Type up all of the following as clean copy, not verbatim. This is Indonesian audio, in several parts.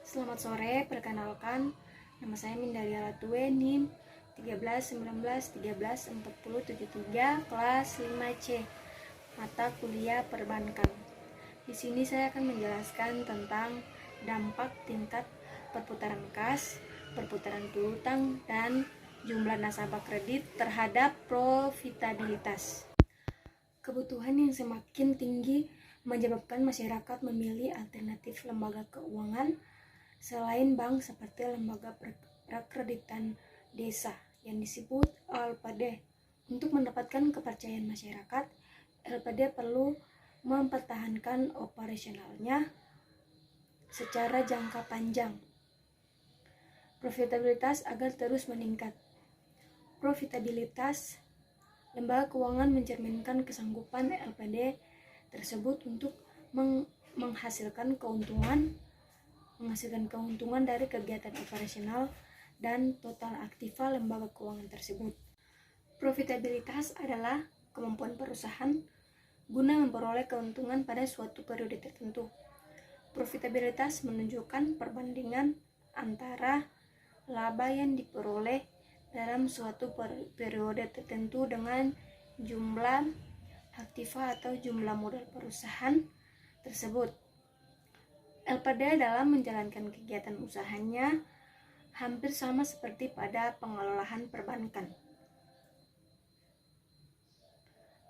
Selamat sore, perkenalkan nama saya Mindalia Latue, NIM 1319134073, kelas 5C, mata kuliah perbankan. Di sini saya akan menjelaskan tentang dampak tingkat perputaran kas, perputaran piutang, dan jumlah nasabah kredit terhadap profitabilitas. Kebutuhan yang semakin tinggi menyebabkan masyarakat memilih alternatif lembaga keuangan selain bank seperti lembaga prakreditan desa yang disebut LPD. Untuk mendapatkan kepercayaan masyarakat, LPD perlu mempertahankan operasionalnya secara jangka panjang. Profitabilitas agar terus meningkat. Profitabilitas lembaga keuangan mencerminkan kesanggupan LPD tersebut untuk menghasilkan keuntungan dari kegiatan operasional dan total aktiva lembaga keuangan tersebut. Profitabilitas adalah kemampuan perusahaan guna memperoleh keuntungan pada suatu periode tertentu. Profitabilitas menunjukkan perbandingan antara laba yang diperoleh dalam suatu periode tertentu dengan jumlah aktiva atau jumlah modal perusahaan tersebut. LPD dalam menjalankan kegiatan usahanya hampir sama seperti pada pengelolaan perbankan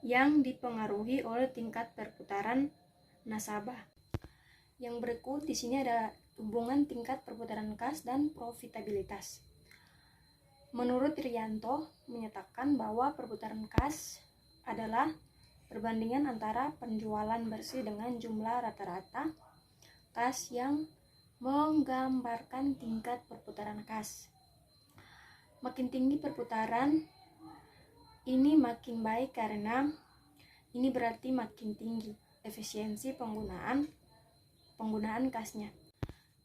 yang dipengaruhi oleh tingkat perputaran nasabah. Yang berikut di sini ada hubungan tingkat perputaran kas dan profitabilitas. Menurut Rianto menyatakan bahwa perputaran kas adalah perbandingan antara penjualan bersih dengan jumlah rata-rata kas yang menggambarkan tingkat perputaran kas. Makin tinggi perputaran ini makin baik karena ini berarti makin tinggi efisiensi penggunaan kasnya,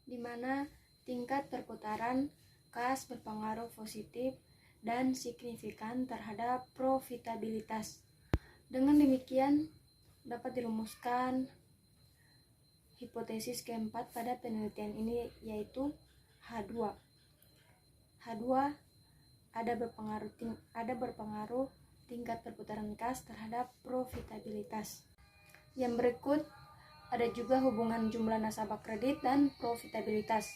di mana tingkat perputaran kas berpengaruh positif dan signifikan terhadap profitabilitas. Dengan demikian dapat dirumuskan hipotesis keempat pada penelitian ini, yaitu H2. H2 ada berpengaruh tingkat perputaran kas terhadap profitabilitas. Yang berikut ada juga hubungan jumlah nasabah kredit dan profitabilitas.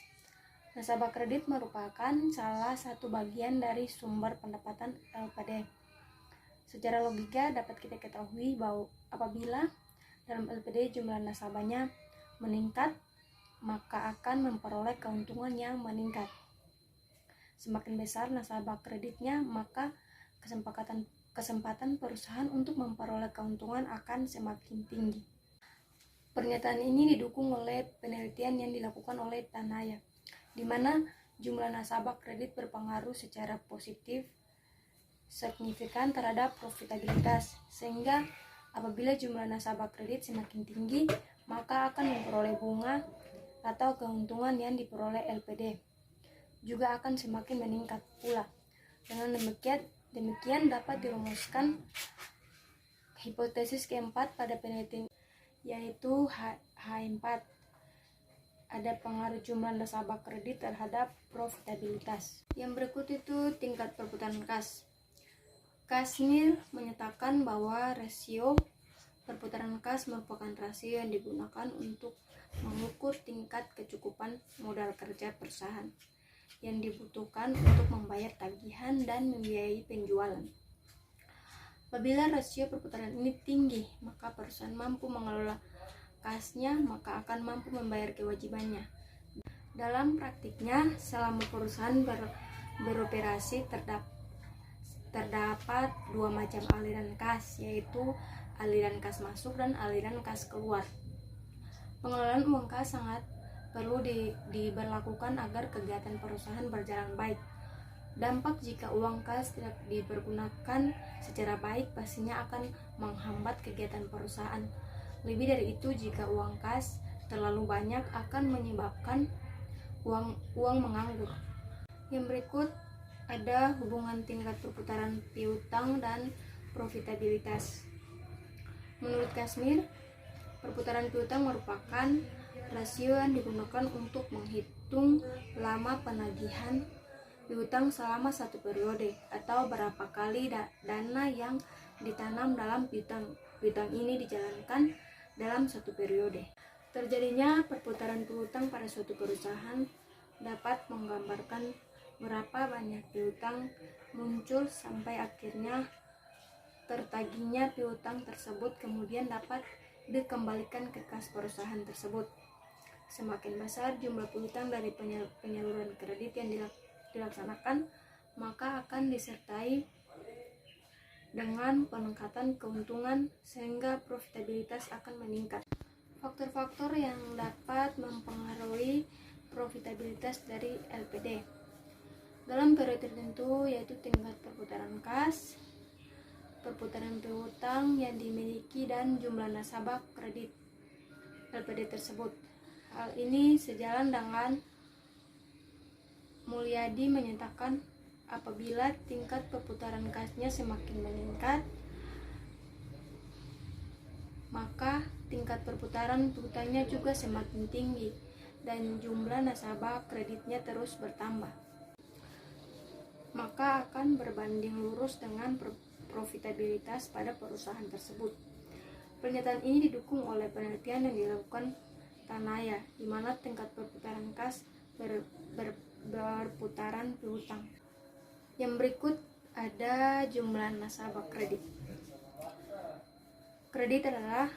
Nasabah kredit merupakan salah satu bagian dari sumber pendapatan LPD. Secara logika dapat kita ketahui bahwa apabila dalam LPD jumlah nasabahnya meningkat, maka akan memperoleh keuntungan yang meningkat. Semakin besar nasabah kreditnya, maka kesempatan perusahaan untuk memperoleh keuntungan akan semakin tinggi. Pernyataan ini didukung oleh penelitian yang dilakukan oleh Tanaya, di mana jumlah nasabah kredit berpengaruh secara positif signifikan terhadap profitabilitas, sehingga apabila jumlah nasabah kredit semakin tinggi, maka akan memperoleh bunga atau keuntungan yang diperoleh LPD juga akan semakin meningkat pula. Dengan demikian dapat dirumuskan hipotesis keempat pada penelitian, yaitu H4. Ada pengaruh jumlah nasabah kredit terhadap profitabilitas. Yang berikut itu tingkat perputaran kas. Kashmir menyatakan bahwa rasio perputaran kas merupakan rasio yang digunakan untuk mengukur tingkat kecukupan modal kerja perusahaan yang dibutuhkan untuk membayar tagihan dan membiayai penjualan. Apabila rasio perputaran ini tinggi, maka perusahaan mampu mengelola kasnya, maka akan mampu membayar kewajibannya. Dalam praktiknya, selama perusahaan beroperasi terdapat dua macam aliran kas, yaitu aliran kas masuk dan aliran kas keluar. Pengelolaan uang kas sangat perlu diberlakukan agar kegiatan perusahaan berjalan baik. Dampak jika uang kas tidak dipergunakan secara baik pastinya akan menghambat kegiatan perusahaan. Lebih dari itu, jika uang kas terlalu banyak akan menyebabkan uang menganggur. Yang berikut ada hubungan tingkat perputaran piutang dan profitabilitas. Menurut Kashmir, perputaran piutang merupakan Rasio yang digunakan untuk menghitung lama penagihan piutang selama satu periode atau berapa kali dana yang ditanam dalam piutang ini dijalankan dalam satu periode. Terjadinya perputaran piutang pada suatu perusahaan dapat menggambarkan berapa banyak piutang muncul sampai akhirnya tertagihnya piutang tersebut kemudian dapat dikembalikan ke kas perusahaan tersebut. Semakin besar jumlah piutang dari penyaluran kredit yang dilaksanakan, maka akan disertai dengan peningkatan keuntungan sehingga profitabilitas akan meningkat. Faktor-faktor yang dapat mempengaruhi profitabilitas dari LPD dalam periode tertentu yaitu tingkat perputaran kas, perputaran piutang yang dimiliki, dan jumlah nasabah kredit LPD tersebut. Hal ini sejalan dengan Mulyadi menyatakan apabila tingkat perputaran kasnya semakin meningkat, maka tingkat perputaran piutangnya juga semakin tinggi dan jumlah nasabah kreditnya terus bertambah, maka akan berbanding lurus dengan profitabilitas pada perusahaan tersebut. Pernyataan ini didukung oleh penelitian yang dilakukan Tanaya, di mana tingkat perputaran kas berputaran piutang. Yang berikut ada jumlah nasabah kredit. Kredit adalah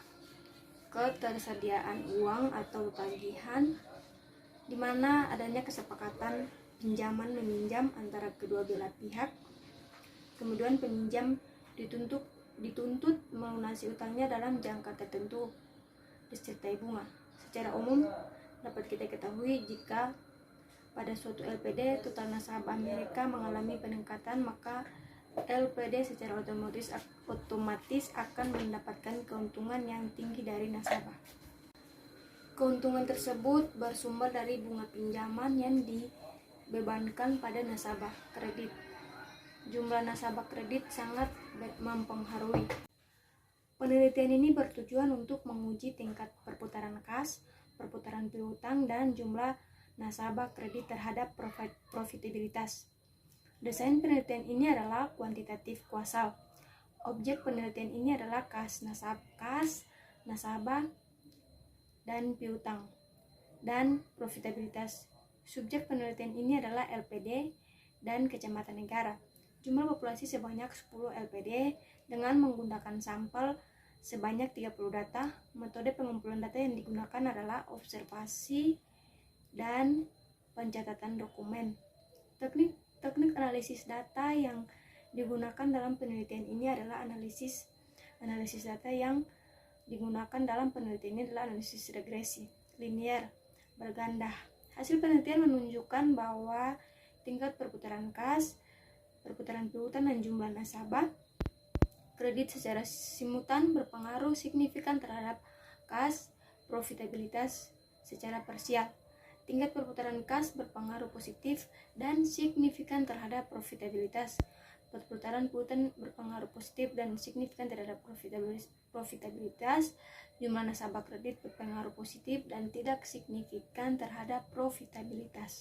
ketersediaan uang atau tagihan di mana adanya kesepakatan pinjaman meminjam antara kedua belah pihak. Kemudian peminjam dituntut melunasi utangnya dalam jangka tertentu disertai bunga. Secara umum dapat kita ketahui jika pada suatu LPD total nasabah mereka mengalami peningkatan, maka LPD secara otomatis akan mendapatkan keuntungan yang tinggi dari nasabah. Keuntungan tersebut bersumber dari bunga pinjaman yang dibebankan pada nasabah kredit. Jumlah nasabah kredit sangat mempengaruhi. Penelitian ini bertujuan untuk menguji tingkat perputaran kas, perputaran piutang, dan jumlah nasabah kredit terhadap profitabilitas. Desain penelitian ini adalah kuantitatif kuasal. Objek penelitian ini adalah kas, nasabah, dan piutang, dan profitabilitas. Subjek penelitian ini adalah LPD dan kecamatan negara. Jumlah populasi sebanyak 10 LPD dengan menggunakan sampel sebanyak 30 data. Metode pengumpulan data yang digunakan adalah observasi dan pencatatan dokumen. Teknik analisis data yang digunakan dalam penelitian ini adalah analisis data yang digunakan dalam penelitian ini adalah analisis regresi linear berganda. Hasil penelitian menunjukkan bahwa tingkat perputaran kas, perputaran piutang, dan jumlah nasabah kredit secara simultan berpengaruh signifikan terhadap kas profitabilitas secara parsial. Tingkat perputaran kas berpengaruh positif dan signifikan terhadap profitabilitas. Perputaran piutang berpengaruh positif dan signifikan terhadap profitabilitas. Jumlah nasabah kredit berpengaruh positif dan tidak signifikan terhadap profitabilitas.